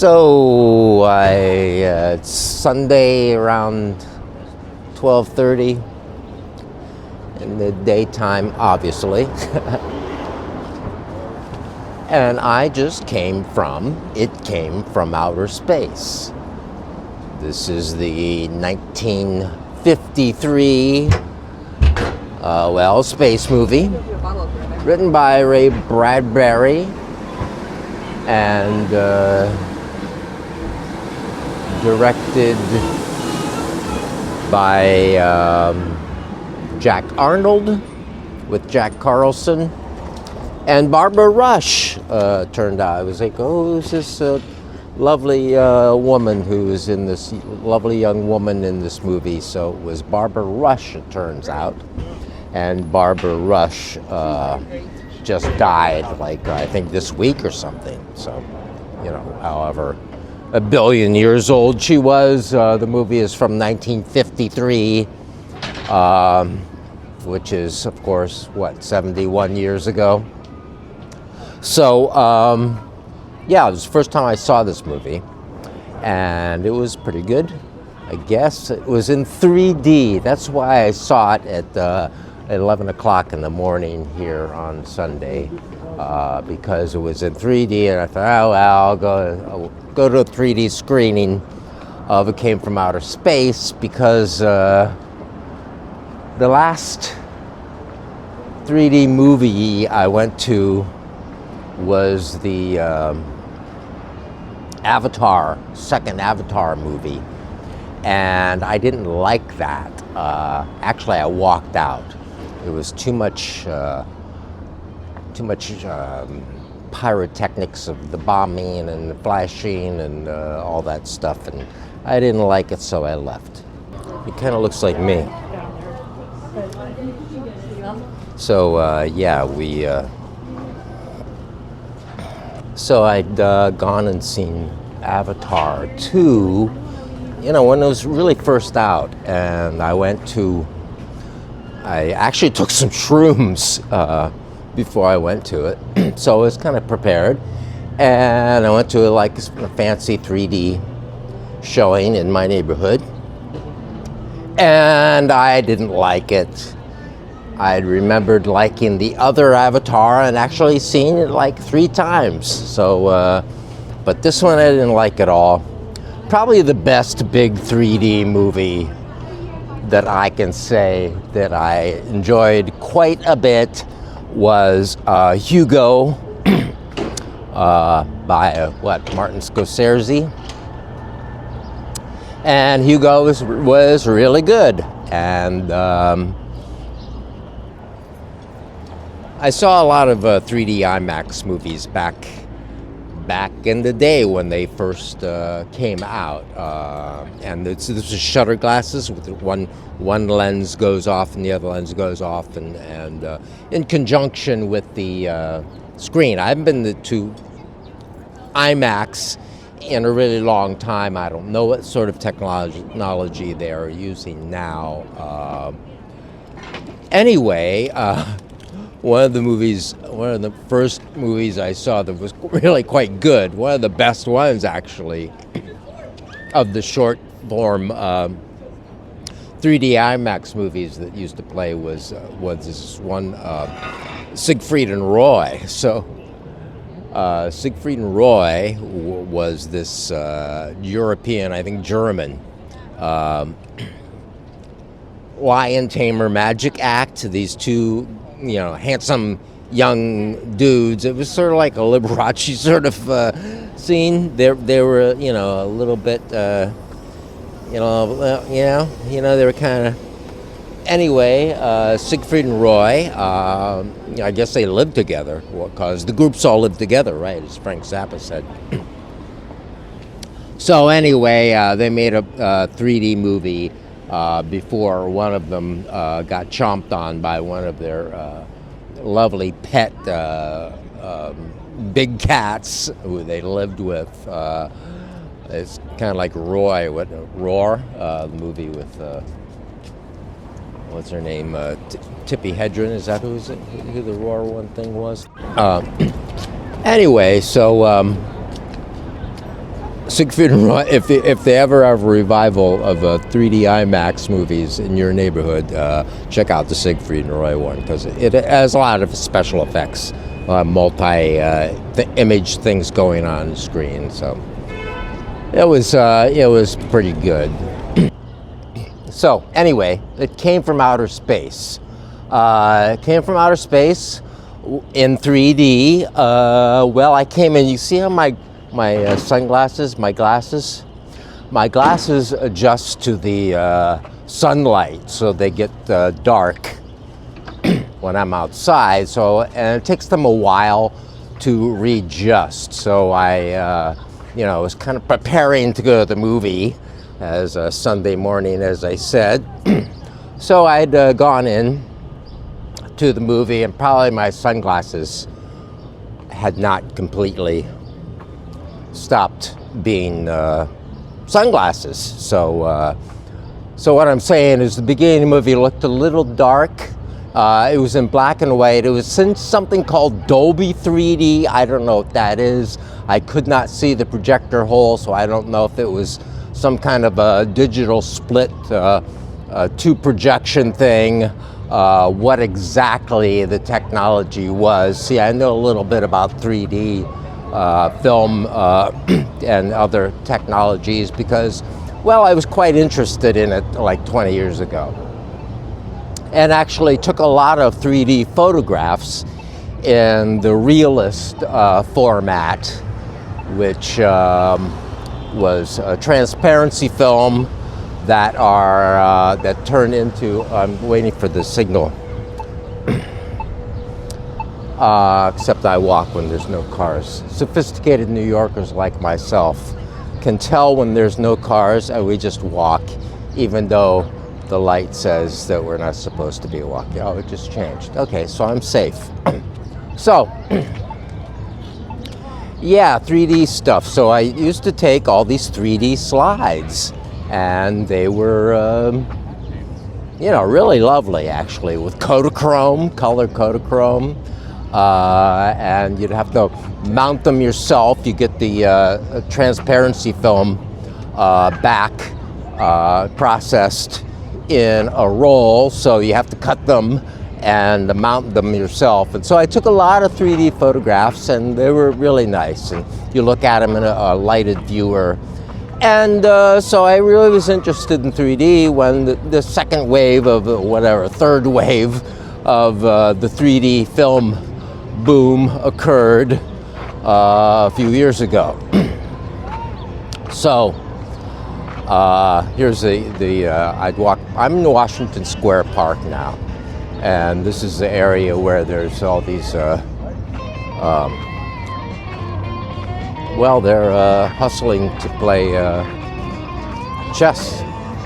So it's Sunday around 12:30 in the daytime, obviously. And I just came from outer space. This is the 1953 space movie, written by Ray Bradbury and directed by Jack Arnold with Jack Carlson and Barbara Rush. Turned out it was like, oh, who's this lovely woman who is in this lovely young woman in this movie? So it was Barbara Rush, it turns out, and Barbara Rush just died, like I think this week or something. So, however a billion years old she was. The movie is from 1953, which is, of course, 71 years ago. So, it was the first time I saw this movie, and it was pretty good, I guess. It was in 3D. That's why I saw it at 11 o'clock in the morning here on Sunday, because it was in 3D, and I thought, I'll go to a 3D screening of It Came From Outer Space, because the last 3D movie I went to was the second Avatar movie, and I didn't like that. Actually, I walked out. It was too much pyrotechnics of the bombing and the flashing and all that stuff, and I didn't like it, so I left. It kind of looks like me. So So I'd gone and seen Avatar 2, when it was really first out, and I actually took some shrooms before I went to it, so I was kind of prepared, and I went to a fancy 3D showing in my neighborhood, and I didn't like it. I remembered liking the other Avatar and actually seeing it 3 times. So, but this one I didn't like at all. Probably the best big 3D movie that I can say that I enjoyed quite a bit was Hugo by Martin Scorsese. And Hugo was really good. And I saw a lot of 3D IMAX movies back in the day when they first came out, and this is shutter glasses with one lens goes off and the other lens goes off, and in conjunction with the screen. I haven't been to IMAX in a really long time. I don't know what sort of technology they are using now. Anyway. One of the first movies I saw that was really quite good, one of the best ones actually, of the short form 3D IMAX movies that used to play was this one, Siegfried and Roy. So Siegfried and Roy was this European, I think German, lion tamer magic act. These two handsome young dudes. It was sort of like a Liberace sort of scene. They were, a little bit, they were kind of. Anyway, Siegfried and Roy. I guess they lived together because the groups all lived together, right? As Frank Zappa said. So anyway, they made a 3D movie. Before one of them got chomped on by one of their lovely pet big cats who they lived with. It's kind of like Roar, the movie with, what's her name, Tippi Hedren, is that who the Roar one thing was? Anyway, so Siegfried and Roy, if they ever have a revival of 3D IMAX movies in your neighborhood, check out the Siegfried and Roy one, because it has a lot of special effects, multi-image things going on the screen. So it was pretty good. So anyway, it came from outer space. It came from outer space in 3D. Well, I came in. You see how my sunglasses, my glasses adjust to the sunlight, so they get dark when I'm outside. So, and it takes them a while to readjust. So I, was kind of preparing to go to the movie as a Sunday morning, as I said. So I'd gone in to the movie, and probably my sunglasses had not completely stopped being sunglasses. So what I'm saying is the beginning of the movie looked a little dark. It was in black and white. It was in something called Dolby 3D. I don't know what that is. I could not see the projector hole, so I don't know if it was some kind of a digital split two projection thing. What exactly the technology was. See, I know a little bit about 3D film and other technologies because, well, I was quite interested in it like 20 years ago. And actually took a lot of 3D photographs in the realist format, which was a transparency film that turned into, I'm waiting for the signal, except I walk when there's no cars. Sophisticated New Yorkers like myself can tell when there's no cars and we just walk, even though the light says that we're not supposed to be walking. Oh, it just changed. Okay, so I'm safe. So, yeah, 3D stuff. So I used to take all these 3D slides, and they were, really lovely, actually, with Kodachrome, color Kodachrome. And you'd have to mount them yourself. You get the transparency film back processed in a roll, so you have to cut them and mount them yourself. And so I took a lot of 3D photographs, and they were really nice. And you look at them in a lighted viewer. And so I really was interested in 3D when the second wave of third wave of the 3D film boom occurred a few years ago. So here's I'm in Washington Square Park now, and this is the area where there's all these they're hustling to play chess.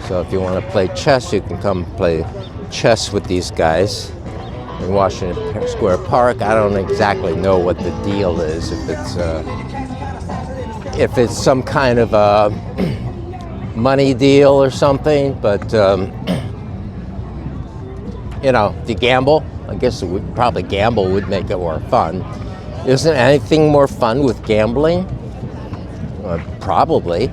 So if you want to play chess, you can come play chess with these guys in Washington Square Park. I don't exactly know what the deal is, if it's some kind of a money deal or something, but if you gamble, I guess probably gamble would make it more fun. Isn't anything more fun with gambling? Probably.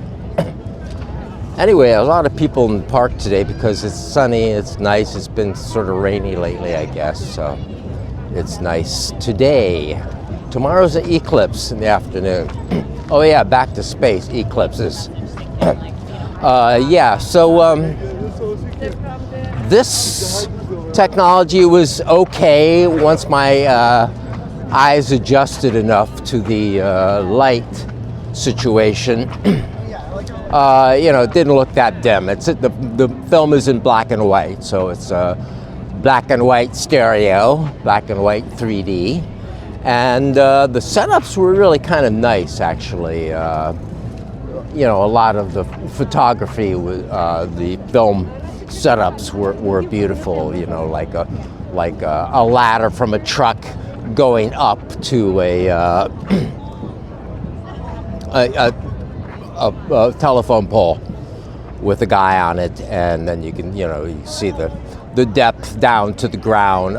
Anyway, a lot of people in the park today because it's sunny, it's nice. It's been sort of rainy lately, I guess, so it's nice today. Tomorrow's an eclipse in the afternoon. Oh yeah, back to space, eclipses. This technology was okay once my eyes adjusted enough to the light situation. It didn't look that dim. The film is in black and white, so it's a black and white stereo, black and white 3D. And the setups were really kind of nice, actually. A lot of the photography, the film setups were beautiful. Like a ladder from a truck going up to a telephone pole with a guy on it, and then you can you see the depth down to the ground,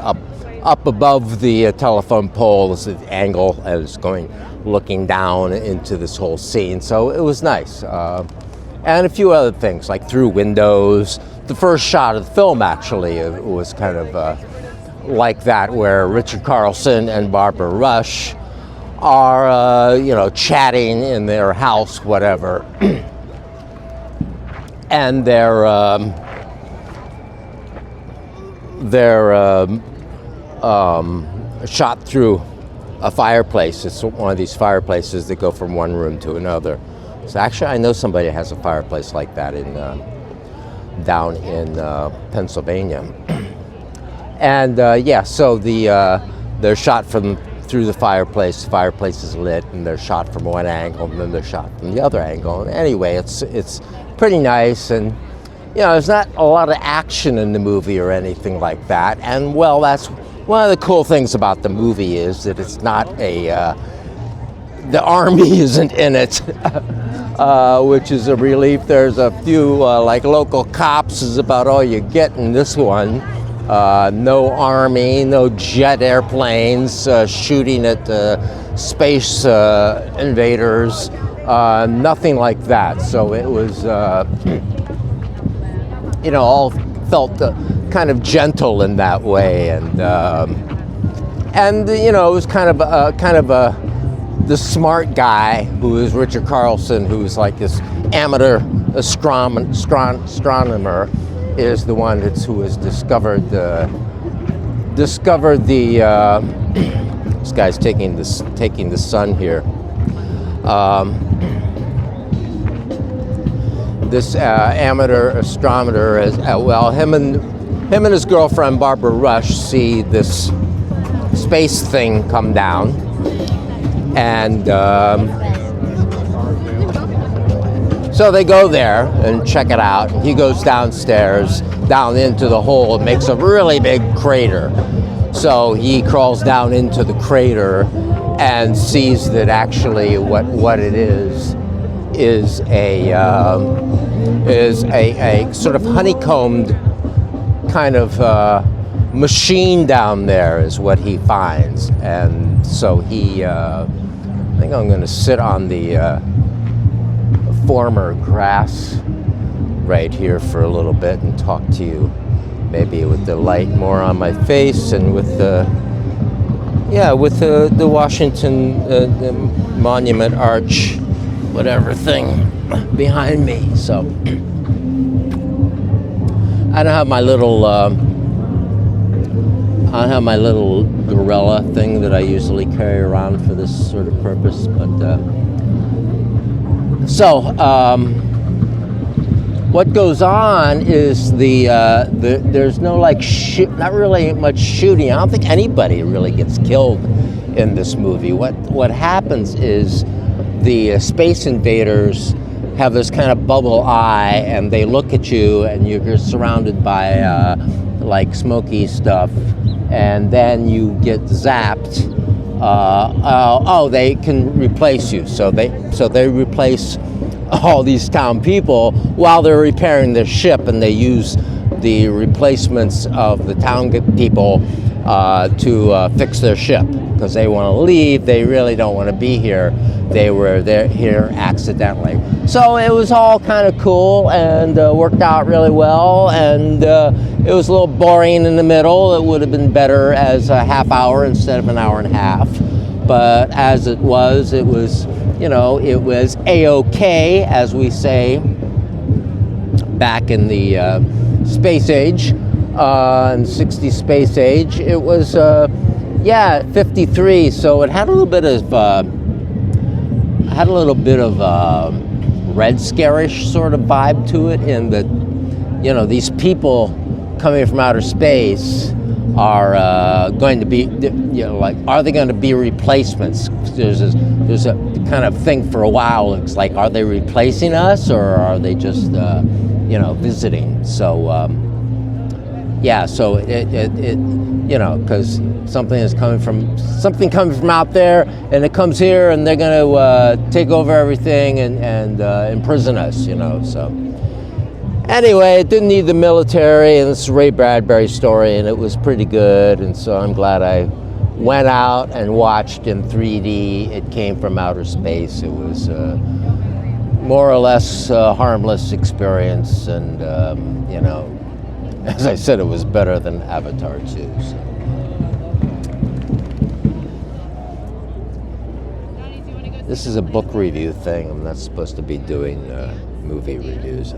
up above the telephone pole is the angle as going looking down into this whole scene. So it was nice. And a few other things like through windows. The first shot of the film actually was kind of like that, where Richard Carlson and Barbara Rush are chatting in their house, whatever, and they're shot through a fireplace. It's one of these fireplaces that go from one room to another. So actually, I know somebody has a fireplace like that down in Pennsylvania. And so they're shot through the fireplace. The fireplace is lit, and they're shot from one angle, and then they're shot from the other angle. And anyway, it's pretty nice, and there's not a lot of action in the movie or anything like that. And well, that's one of the cool things about the movie, is that it's not the army isn't in it, which is a relief. There's a few like local cops is about all you get in this one. No army, no jet airplanes shooting at space invaders, nothing like that. So it was, all felt kind of gentle in that way, and it was kind of the smart guy who is Richard Carlson, who's like this amateur astronomer, is the one who has discovered the this guy's taking the sun here. This amateur astronomer, him and his girlfriend Barbara Rush see this space thing come down, and so they go there and check it out. He goes downstairs, down into the hole. It makes a really big crater. So he crawls down into the crater and sees that actually what it is a sort of honeycombed kind of machine down there is what he finds. And so he, I think I'm going to sit on the former grass right here for a little bit and talk to you, maybe with the light more on my face and with the Washington the Monument Arch, whatever thing behind me. So I don't have my little gorilla thing that I usually carry around for this sort of purpose, but what goes on is there's no not really much shooting. I don't think anybody really gets killed in this movie. What happens is the space invaders have this kind of bubble eye, and they look at you, and you're surrounded by like smoky stuff, and then you get zapped. They can replace you. So they replace all these town people while they're repairing their ship, and they use the replacements of the town people to fix their ship, because they want to leave. They really don't want to be here. They were here accidentally. So it was all kind of cool and worked out really well, and it was a little boring in the middle. It would have been better as a half hour instead of an hour and a half. But as it was A-OK, as we say back in the space age, in 60 space age. It was 53, so it had a little bit of Red Scare-ish sort of vibe to it, in that these people coming from outer space are going to be, are they going to be replacements? There's a kind of thing for a while. It's like, are they replacing us, or are they just visiting? So so it because something coming from out there, and it comes here, and they're going to take over everything and imprison us. So Anyway, it didn't need the military, and it's a Ray Bradbury story, and it was pretty good, and so I'm glad I went out and watched in 3D. It came from outer space. It was more or less a harmless experience, and you know, as I said, it was better than Avatar 2. So. This is a book review thing. I'm not supposed to be doing movie reviews.